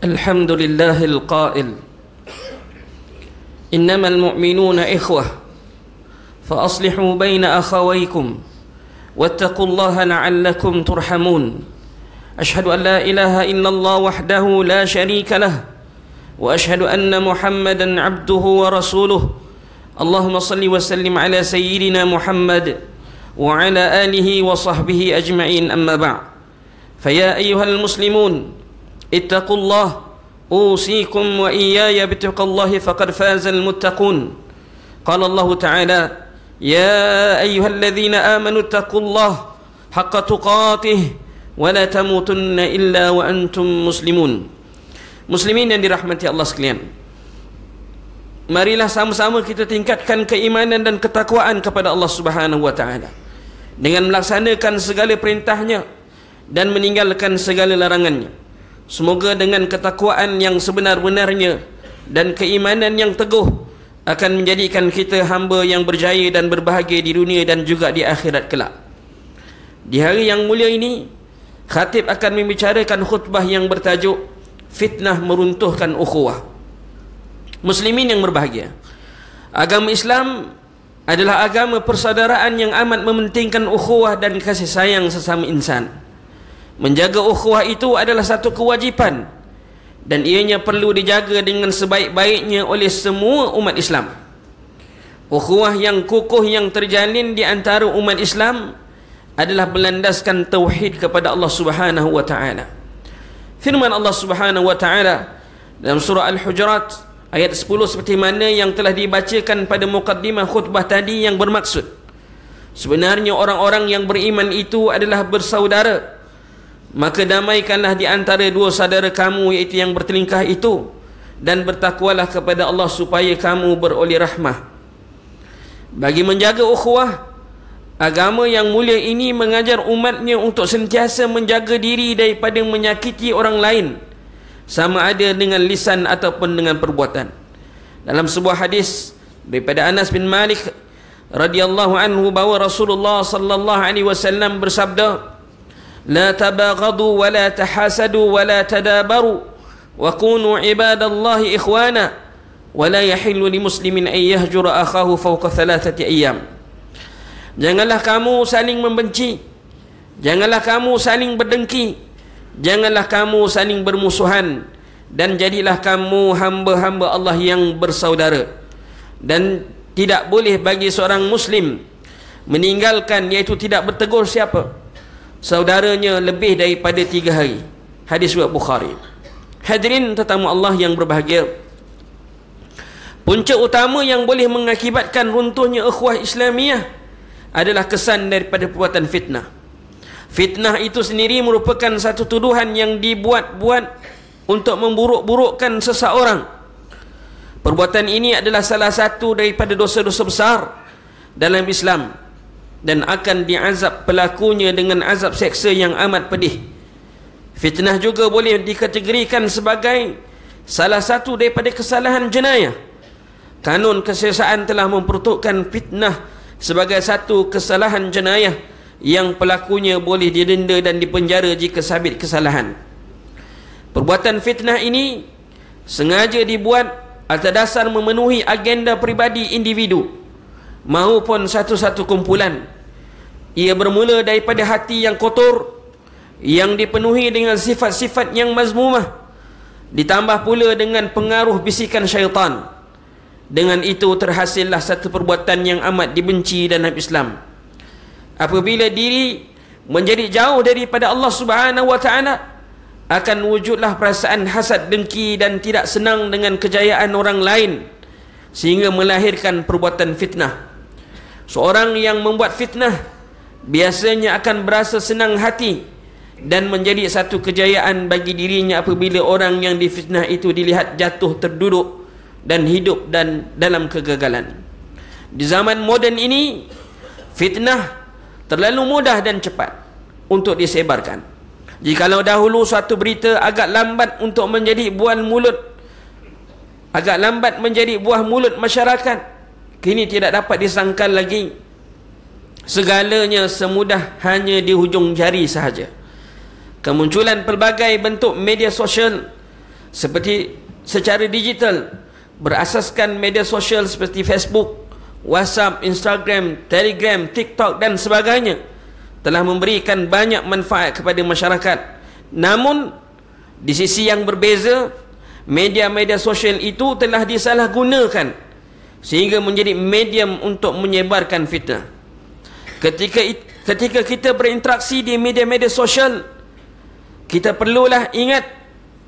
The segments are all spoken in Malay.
الحمد لله القائل إنما المؤمنون إخوة فأصلحوا بين أخويكم واتقوا الله لعلكم ترحمون أشهد أن لا إله إلا الله وحده لا شريك له وأشهد أن محمدا عبده ورسوله اللهم صل وسلم على سيدنا محمد وعلى آله وصحبه أجمعين أما بعد فيا أيها المسلمون اتقوا الله أوصيكم وإياي بتقى الله فقد فاز المتقون قال الله تعالى يا أيها الذين آمنوا اتقوا الله حق تقاته ولا تموتن إلا وأنتم مسلمون. Muslimin yang dirahmati Allah sekalian, marilah sama-sama kita tingkatkan keimanan dan ketakwaan kepada Allah Subhanahu wa taala dengan melaksanakan segala perintahnya dan meninggalkan segala larangannya. Semoga dengan ketakwaan yang sebenar-benarnya dan keimanan yang teguh akan menjadikan kita hamba yang berjaya dan berbahagia di dunia dan juga di akhirat kelak. Di hari yang mulia ini, khatib akan membicarakan khutbah yang bertajuk Fitnah Meruntuhkan Ukhuwah. Muslimin yang berbahagia, agama Islam adalah agama persaudaraan yang amat mementingkan ukhuwah dan kasih sayang sesama insan. Menjaga ukhuwah itu adalah satu kewajipan dan ianya perlu dijaga dengan sebaik-baiknya oleh semua umat Islam. Ukhuwah yang kukuh yang terjalin di antara umat Islam adalah berlandaskan tauhid kepada Allah Subhanahu wa taala. Firman Allah Subhanahu wa taala dalam surah Al-Hujurat ayat 10 seperti mana yang telah dibacakan pada mukaddimah khutbah tadi, yang bermaksud sebenarnya orang-orang yang beriman itu adalah bersaudara, maka damaikanlah di antara dua saudara kamu, iaitu yang bertelingkah itu, dan bertakwalah kepada Allah supaya kamu beroleh rahmah. Bagi menjaga ukhuwah, agama yang mulia ini mengajar umatnya untuk sentiasa menjaga diri daripada menyakiti orang lain, sama ada dengan lisan ataupun dengan perbuatan. Dalam sebuah hadis daripada Anas bin Malik radhiyallahu anhu bahawa Rasulullah sallallahu alaihi wasallam bersabda, "La tabaghadu wa la tahasadu wa la tadabaru wa kunu ibadallahi ikhwana wa la yahillu li muslimin an yahjura akhahu fawqa 3 ayyam." Janganlah kamu saling membenci, janganlah kamu saling berdengki, janganlah kamu saling bermusuhan, dan jadilah kamu hamba-hamba Allah yang bersaudara. Dan tidak boleh bagi seorang muslim meninggalkan, iaitu tidak bertegur siapa saudaranya lebih daripada 3 hari. Hadis riwayat Bukhari. Hadirin tetamu Allah yang berbahagia, punca utama yang boleh mengakibatkan runtuhnya ukhuwah Islamiyah adalah kesan daripada perbuatan fitnah. Fitnah itu sendiri merupakan satu tuduhan yang dibuat-buat untuk memburuk-burukkan seseorang. Perbuatan ini adalah salah satu daripada dosa-dosa besar dalam Islam dan akan diazab pelakunya dengan azab seksa yang amat pedih. Fitnah juga boleh dikategorikan sebagai salah satu daripada kesalahan jenayah. Kanun kesiasaan telah memperuntukkan fitnah sebagai satu kesalahan jenayah yang pelakunya boleh didenda dan dipenjara jika sabit kesalahan. Perbuatan fitnah ini sengaja dibuat atas dasar memenuhi agenda peribadi individu maupun satu-satu kumpulan. Ia bermula daripada hati yang kotor yang dipenuhi dengan sifat-sifat yang mazmumah, ditambah pula dengan pengaruh bisikan syaitan. Dengan itu terhasillah satu perbuatan yang amat dibenci dalam Islam. Apabila diri menjadi jauh daripada Allah Subhanahu wa taala, akan wujudlah perasaan hasad, dengki dan tidak senang dengan kejayaan orang lain, sehingga melahirkan perbuatan fitnah. Seorang yang membuat fitnah biasanya akan berasa senang hati dan menjadi satu kejayaan bagi dirinya apabila orang yang difitnah itu dilihat jatuh terduduk dan hidup dan dalam kegagalan. Di zaman moden ini, fitnah terlalu mudah dan cepat untuk disebarkan. Jikalau dahulu suatu berita agak lambat untuk menjadi buah mulut, agak lambat menjadi buah mulut masyarakat, kini tidak dapat disangkal lagi. Segalanya semudah hanya di hujung jari sahaja. Kemunculan pelbagai bentuk media sosial seperti secara digital berasaskan media sosial seperti Facebook, WhatsApp, Instagram, Telegram, TikTok dan sebagainya telah memberikan banyak manfaat kepada masyarakat. Namun di sisi yang berbeza, media-media sosial itu telah disalahgunakan sehingga menjadi medium untuk menyebarkan fitnah. Ketika kita berinteraksi di media-media sosial, kita perlulah ingat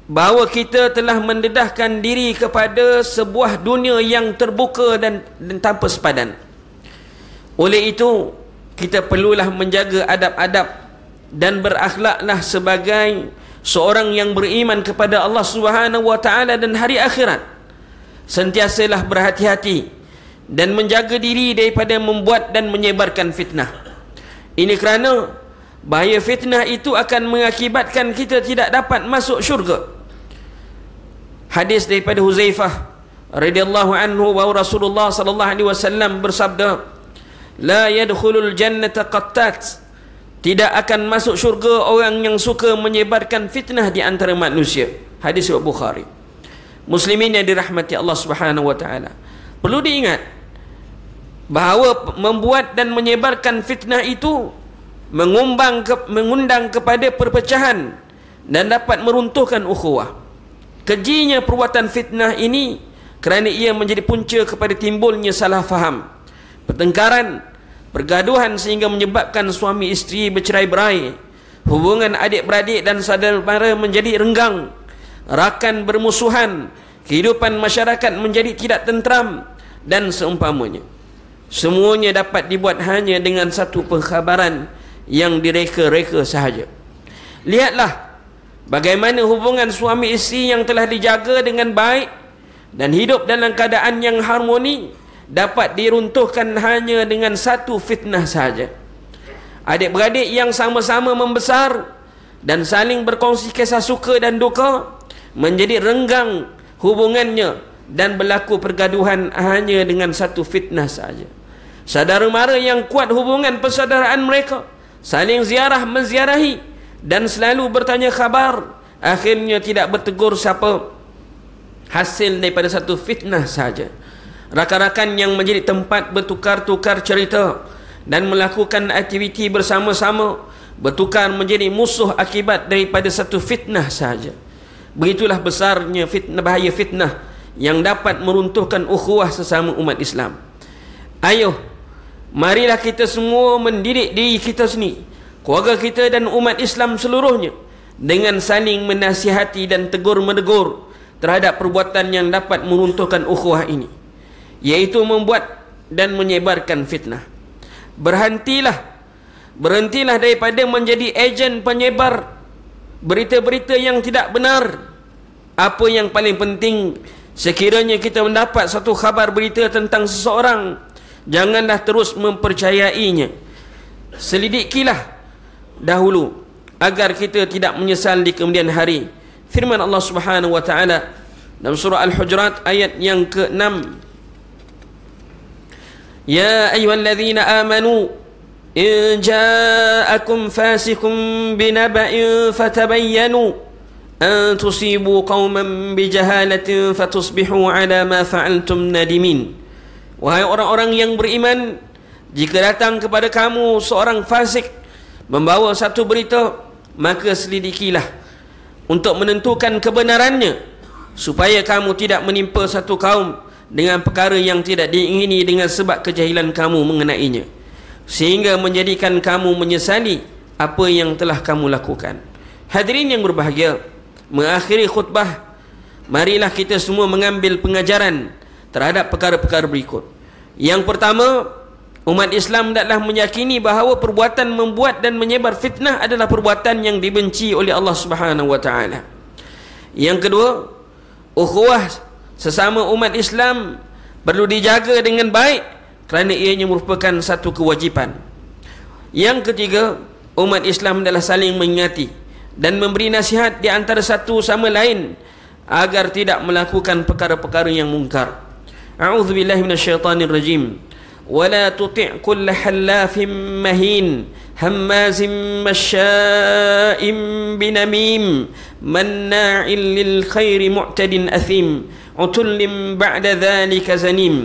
bahawa kita telah mendedahkan diri kepada sebuah dunia yang terbuka dan tanpa sepadan. Oleh itu, kita perlulah menjaga adab-adab dan berakhlaklah sebagai seorang yang beriman kepada Allah Subhanahu wa taala dan hari akhirat. Sentiasalah berhati-hati dan menjaga diri daripada membuat dan menyebarkan fitnah. Ini kerana bahaya fitnah itu akan mengakibatkan kita tidak dapat masuk syurga. Hadis daripada Huzaifah radhiyallahu anhu bahawa Rasulullah sallallahu alaihi wasallam bersabda, "La yadkhulul jannata qattat." Tidak akan masuk syurga orang yang suka menyebarkan fitnah di antara manusia. Hadis riwayat Bukhari. Muslimin yang dirahmati Allah Subhanahu wa taala, perlu diingat bahawa membuat dan menyebarkan fitnah itu mengundang kepada perpecahan dan dapat meruntuhkan ukhuwah. Kejinya perbuatan fitnah ini kerana ia menjadi punca kepada timbulnya salah faham, pertengkaran, pergaduhan sehingga menyebabkan suami isteri bercerai-berai, hubungan adik-beradik dan saudara-mara menjadi renggang, rakan bermusuhan, kehidupan masyarakat menjadi tidak tenteram dan seumpamanya. Semuanya dapat dibuat hanya dengan satu pengkhabaran yang direka-reka sahaja. Lihatlah bagaimana hubungan suami isteri yang telah dijaga dengan baik dan hidup dalam keadaan yang harmoni dapat diruntuhkan hanya dengan satu fitnah sahaja. Adik-beradik yang sama-sama membesar dan saling berkongsi kisah suka dan duka menjadi renggang hubungannya dan berlaku pergaduhan hanya dengan satu fitnah sahaja. Saudara mara yang kuat hubungan persaudaraan mereka, saling ziarah menziarahi dan selalu bertanya khabar, akhirnya tidak bertegur siapa, hasil daripada satu fitnah sahaja. Rakan-rakan yang menjadi tempat bertukar-tukar cerita dan melakukan aktiviti bersama-sama bertukar menjadi musuh akibat daripada satu fitnah sahaja. Begitulah besarnya fitnah, bahaya fitnah yang dapat meruntuhkan ukhuwah sesama umat Islam. Ayuh, marilah kita semua mendidik diri kita sendiri, keluarga kita dan umat Islam seluruhnya dengan saling menasihati dan tegur-menegur terhadap perbuatan yang dapat meruntuhkan ukhuwah ini, iaitu membuat dan menyebarkan fitnah. Berhentilah daripada menjadi ejen penyebar berita-berita yang tidak benar. Apa yang paling penting, sekiranya kita mendapat satu khabar berita tentang seseorang, janganlah terus mempercayainya. Selidikilah dahulu agar kita tidak menyesal di kemudian hari. Firman Allah Subhanahu wa taala dalam surah Al-Hujurat ayat yang ke-6, Ya ayyuhalladzina amanu in ja'akum fasiqun binaba'in fatabayyanu an tusibu qauman bijahalatin fatusbihu ala ma fa'altum nadimin. Wahai orang-orang yang beriman, jika datang kepada kamu seorang fasik membawa satu berita, maka selidikilah untuk menentukan kebenarannya, supaya kamu tidak menimpa satu kaum dengan perkara yang tidak diingini dengan sebab kejahilan kamu mengenainya, sehingga menjadikan kamu menyesali apa yang telah kamu lakukan. Hadirin yang berbahagia, mengakhiri khutbah, marilah kita semua mengambil pengajaran terhadap perkara-perkara berikut. Yang pertama, umat Islam hendaklah meyakini bahawa perbuatan membuat dan menyebar fitnah adalah perbuatan yang dibenci oleh Allah Subhanahu wa taala. Yang kedua, ukhuwah sesama umat Islam perlu dijaga dengan baik kerana ianya merupakan satu kewajipan. Yang ketiga, umat Islam hendaklah saling mengingati dan memberi nasihat di antara satu sama lain agar tidak melakukan perkara-perkara yang mungkar. A'udzubillahi minasyaitanirrajim. ولا تطع كل حلاف مهين هماز مشاء بنميم مناع للخير معتد أثيم عتل بعد ذلك زنيم.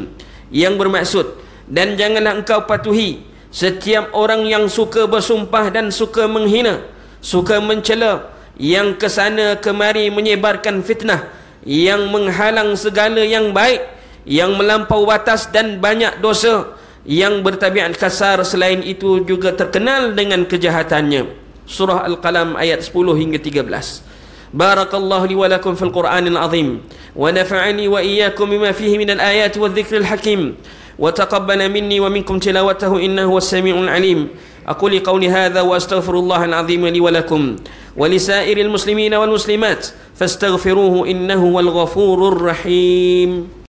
Yang bermaksud, dan janganlah engkau patuhi setiap orang yang suka bersumpah dan suka menghina, suka mencela, yang kesana kemari menyebarkan fitnah, yang menghalang segala yang baik, yang melampau batas dan banyak dosa, yang bertabiat kasar selain itu juga terkenal dengan kejahatannya. Surah Al-Qalam ayat 10 hingga 13. Barakallahu li wa lakum fil Qur'anil azim wa nafa'ani wa iyyakum bima fihi minal ayati wadh-dhikril hakim wa taqabbala minni wa minkum tilawatahu innahu was-sami'ul alim. Aqulu qawli hadha wa astaghfirullahal azim li wa lakum wa lisairil muslimina wal muslimat fastaghfiruhu innahu wal ghafurur rahim.